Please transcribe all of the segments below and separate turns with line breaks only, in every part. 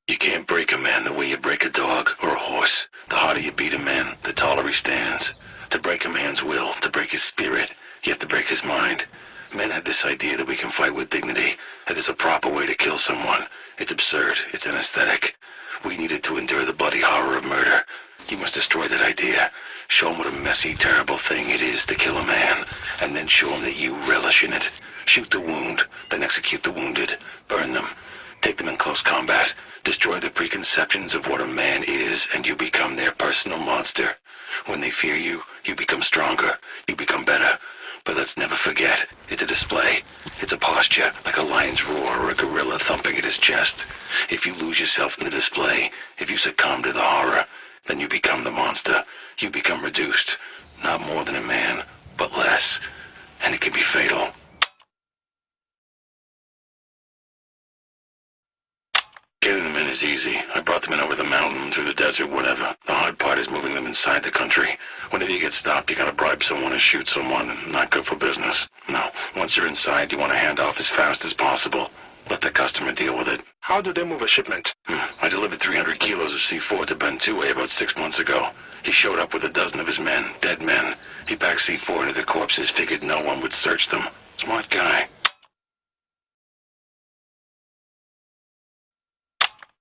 You can't break a man the way you break a dog or a horse. The harder you beat a man, the taller he stands. To break a man's will, to break his spirit, you have to break his mind. Men have this idea that we can fight with dignity, that there's a proper way to kill someone. It's absurd. It's anesthetic. We needed to endure the bloody horror of murder. You must destroy that idea. Show him what a messy, terrible thing it is to kill a man, and then show him that you relish in it. Shoot the wound, then execute the wounded. Burn them. Take them in close combat. Destroy the preconceptions of what a man is, and you become their personal monster. When they fear you, you become stronger. You become better. But let's never forget, it's a display. It's a posture, like a lion's roar or a gorilla thumping at his chest. If you lose yourself in the display, if you succumb to the horror, then you become the monster. You become reduced. Not more than a man, but less. And it can be fatal. Getting them in is easy. I brought them in over the mountain, through the desert, whatever. The hard part is moving them inside the country. Whenever you get stopped, you gotta bribe someone or shoot someone, and not good for business. No, once you're inside, you want to hand off as fast as possible. Let the customer deal with it.
How do they move a shipment?
I delivered 300 kilos of C4 to Ben Two-Way about 6 months ago. He showed up with a dozen of his men, dead men. He packed C4 into the corpses, figured no one would search them. Smart guy.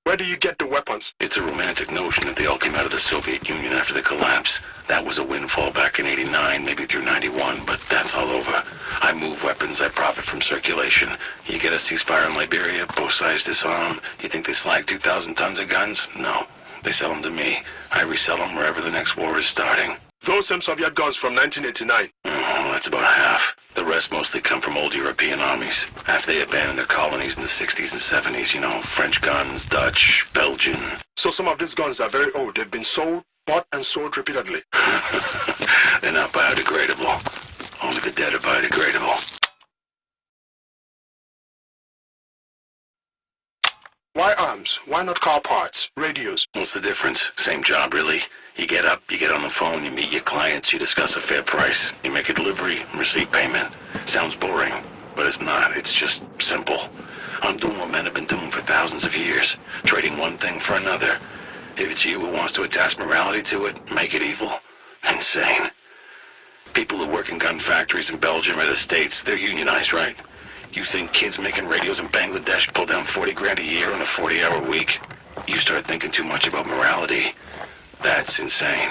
Where do you get the weapons?
It's a romantic notion that they all came out of the Soviet Union after the collapse. That was a windfall back in 89, maybe through 91, but that's all over. I move weapons, I profit from circulation. You get a ceasefire in Liberia, both sides disarm. You think they slag 2,000 tons of guns? No. They sell them to me. I resell them wherever the next war is starting.
Those same Soviet guns from 1989.
Oh, that's about half. The rest mostly come from old European armies. After they abandoned their colonies in the 60s and 70s, you know, French guns, Dutch, Belgian.
So some of these guns are very old. They've been sold, bought, and sold repeatedly.
They're not biodegradable. Only the dead are biodegradable.
Why arms? Why not car parts, radios?
What's the difference? Same job, really. You get up, you get on the phone, you meet your clients, you discuss a fair price, you make a delivery, and receive payment. Sounds boring, but it's not. It's just simple. I'm doing what men have been doing for thousands of years, trading one thing for another. If it's you who wants to attach morality to it, make it evil. Insane. People who work in gun factories in Belgium or the States, they're unionized, right? You think kids making radios in Bangladesh pull down 40 grand a year on a 40-hour week? You start thinking too much about morality. That's insane.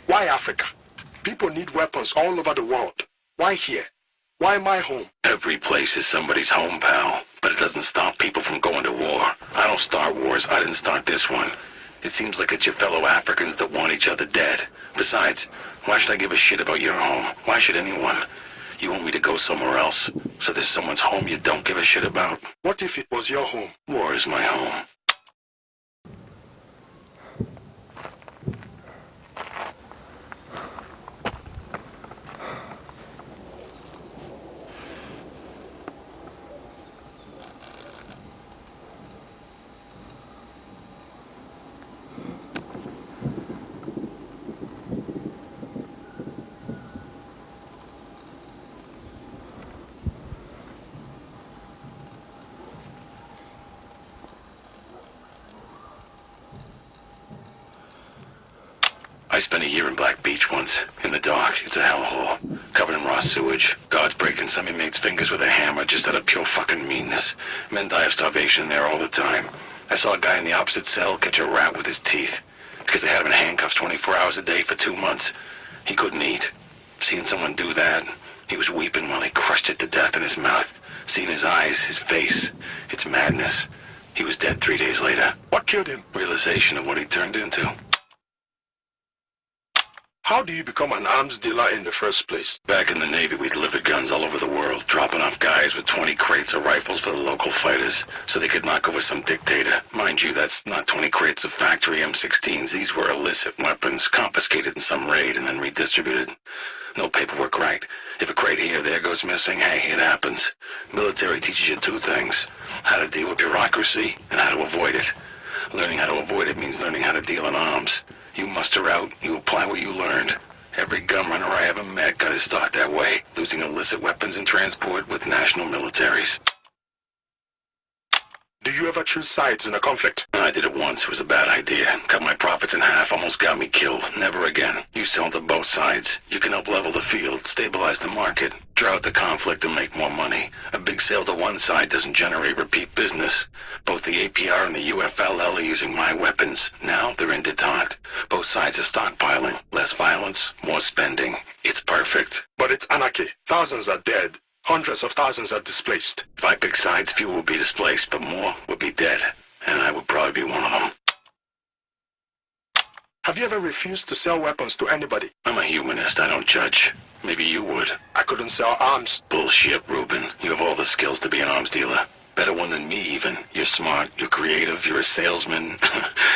Why Africa? People need weapons all over the world. Why here? Why my home?
Every place is somebody's home, pal. But it doesn't stop people from going to war. I don't start wars. I didn't start this one. It seems like it's your fellow Africans that want each other dead. Besides, why should I give a shit about your home? Why should anyone? You want me to go somewhere else? So there's someone's home you don't give a shit about?
What if it was your home?
War is my home. I spent a year in Black Beach once, in the dark. It's a hellhole, covered in raw sewage. Guards breaking some inmates' fingers with a hammer just out of pure fucking meanness. Men die of starvation there all the time. I saw a guy in the opposite cell catch a rat with his teeth, because they had him in handcuffs 24 hours a day for 2 months. He couldn't eat. Seeing someone do that, He was weeping while he crushed it to death in his mouth. Seeing his eyes, his face, its madness. He was dead 3 days later.
What killed him?
Realization of what he turned into.
How do you become an arms dealer in the first place?
Back in the Navy, we delivered guns all over the world, dropping off guys with 20 crates of rifles for the local fighters, so they could knock over some dictator. Mind you, that's not 20 crates of factory M16s. These were illicit weapons, confiscated in some raid and then redistributed. No paperwork right. If a crate here or there goes missing, hey, it happens. Military teaches you two things: how to deal with bureaucracy and how to avoid it. Learning how to avoid it means learning how to deal in arms. You muster out, you apply what you learned. Every gun runner I ever met got his start that way, losing illicit weapons in transport with national militaries.
Do you ever choose sides in a conflict?
I did it once. It was a bad idea. Cut my profits in half, almost got me killed. Never again. You sell to both sides. You can help level the field, stabilize the market, draw out the conflict and make more money. A big sale to one side doesn't generate repeat business. Both the APR and the UFLL are using my weapons. Now they're in detente. Both sides are stockpiling. Less violence, more spending. It's perfect.
But it's anarchy. Thousands are dead. Hundreds of thousands are displaced.
If I pick sides, few will be displaced, but more would be dead. And I would probably be one of them.
Have you ever refused to sell weapons to anybody?
I'm a humanist. I don't judge. Maybe you would.
I couldn't sell arms.
Bullshit, Ruben. You have all the skills to be an arms dealer. Better one than me, even. You're smart, you're creative, you're a salesman.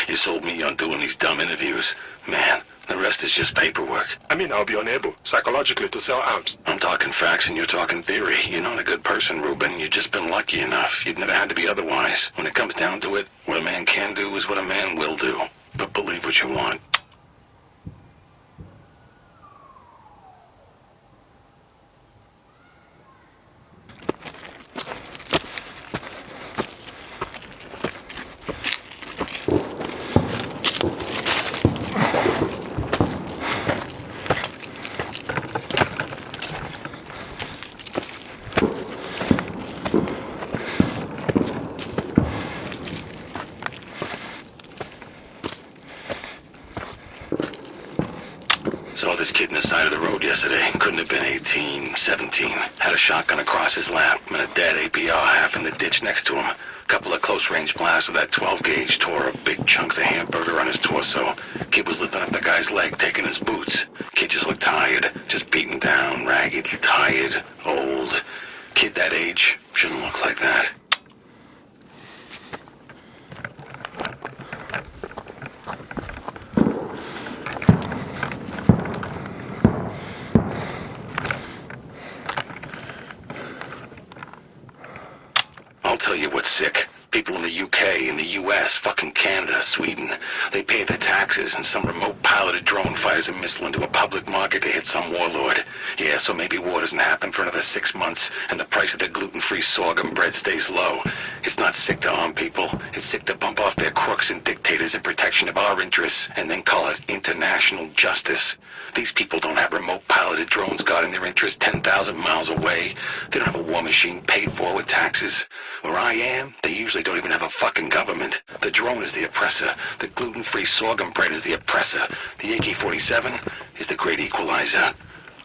You sold me on doing these dumb interviews. Man, the rest is just paperwork.
I mean, I'll be unable, psychologically, to sell arms.
I'm talking facts and you're talking theory. You're not a good person, Ruben. You've just been lucky enough. You'd never had to be otherwise. When it comes down to it, what a man can do is what a man will do. But believe what you want. Saw this kid in the side of the road yesterday. Couldn't have been 18, 17. Had a shotgun across his lap and a dead APR half in the ditch next to him. Couple of close-range blasts with that 12-gauge tore up big chunks of hamburger on his torso. Kid was lifting up the guy's leg, taking his boots. Kid just looked tired. Just beaten down, ragged, tired, old. Kid that age shouldn't look like that. I'll tell you what's sick. People in the UK, in the US, fucking Canada, Sweden, they pay their taxes and some remote piloted drone fires a missile into a public market to hit some warlord. Yeah, so maybe war doesn't happen for another 6 months and the price of their gluten-free sorghum bread stays low. It's not sick to arm people. It's sick to bump off their crooks and dictators in protection of our interests and then call it international justice. These people don't have remote piloted drones guarding their interests 10,000 miles away. They don't have a war machine paid for with taxes. Where I am, they usually don't even have a fucking government. The drone is the oppressor. The gluten-free sorghum bread is the oppressor. The AK-47 is the great equalizer.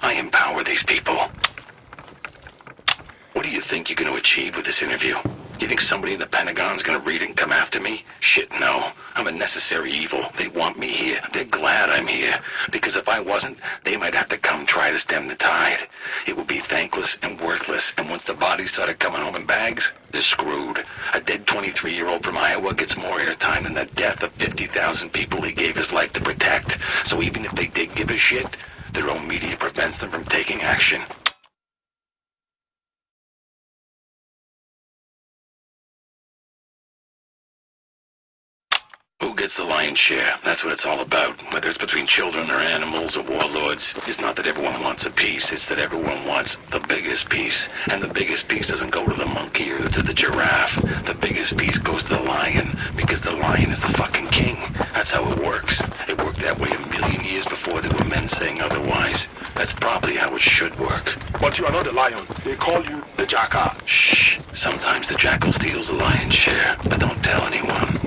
I empower these people. What do you think you're going to achieve with this interview? You think somebody in the Pentagon's going to read it and come after me? Shit, no. I'm a necessary evil. They want me here. They're glad I'm here. Because if I wasn't, they might have to come try to stem the tide. It would be thankless and worthless, and once the bodies started coming home in bags, they're screwed. A dead 23-year-old from Iowa gets more airtime than the death of 50,000 people he gave his life to protect. So even if they did give a shit, their own media prevents them from taking action. Who gets the lion's share? That's what it's all about. Whether it's between children or animals or warlords, it's not that everyone wants a piece, it's that everyone wants the biggest piece. And the biggest piece doesn't go to the monkey or to the giraffe. The biggest piece goes to the lion, because the lion is the fucking king. That's how it works. It worked that way 1,000,000 years before there were men saying otherwise. That's probably how it should work.
But you are not the lion. They call you the jackal.
Shh. Sometimes the jackal steals the lion's share, but don't tell anyone.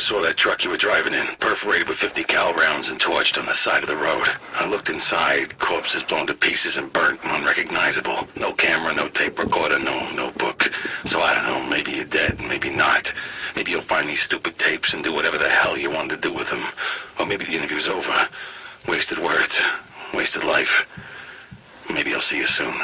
saw that truck you were driving in, perforated with 50 cal rounds and torched on the side of the road. I looked inside, corpses blown to pieces and burnt and unrecognizable. No camera, no tape recorder, no notebook. So I don't know, maybe you're dead, maybe not. Maybe you'll find these stupid tapes and do whatever the hell you wanted to do with them. Or maybe the interview's over. Wasted words, wasted life. Maybe I'll see you soon.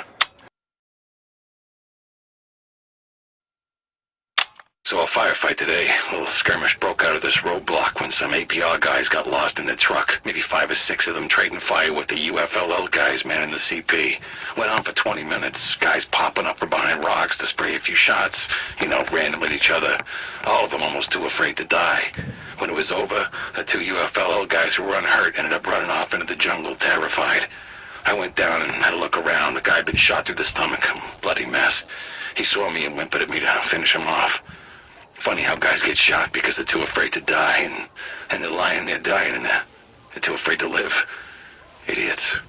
Saw a firefight today. A little skirmish broke out of this roadblock when some APR guys got lost in the truck. Maybe 5 or 6 of them trading fire with the UFLL guys manning the CP. Went on for 20 minutes. Guys popping up from behind rocks to spray a few shots. Randomly at each other. All of them almost too afraid to die. When it was over, the 2 UFLL guys who were unhurt ended up running off into the jungle terrified. I went down and had a look around. The guy had been shot through the stomach. Bloody mess. He saw me and whimpered at me to finish him off. Funny how guys get shot because they're too afraid to die, and they're lying there dying, and they're too afraid to live. Idiots.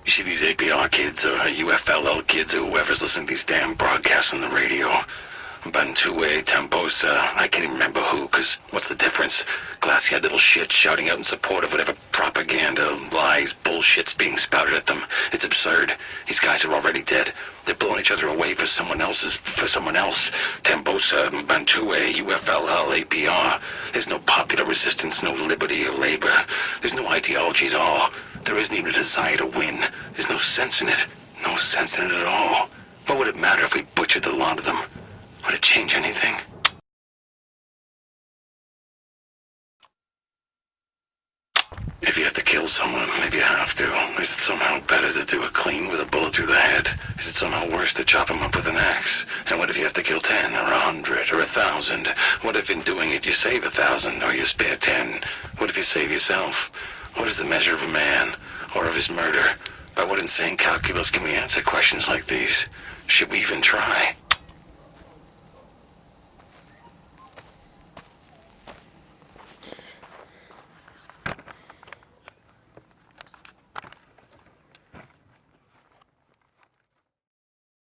You see these APR kids or UFLL kids or whoever's listening to these damn broadcasts on the radio. Bantue, Tambosa, I can't even remember who, because what's the difference? Glassy-eyed little shit shouting out in support of whatever propaganda, lies, bullshit's being spouted at them. It's absurd. These guys are already dead. They're blowing each other away for someone else. Tambosa, Bantue, UFLL, APR. There's no popular resistance, no liberty or labor. There's no ideology at all. There isn't even a desire to win. There's no sense in it. No sense in it at all. What would it matter if we butchered the lot of them? Would it change anything? If you have to kill someone, if you have to, is it somehow better to do it clean with a bullet through the head? Is it somehow worse to chop him up with an axe? And what if you have to kill 10 or 100 or 1,000? What if in doing it you save 1,000 or you spare 10? What if you save yourself? What is the measure of a man or of his murder? By what insane calculus can we answer questions like these? Should we even try?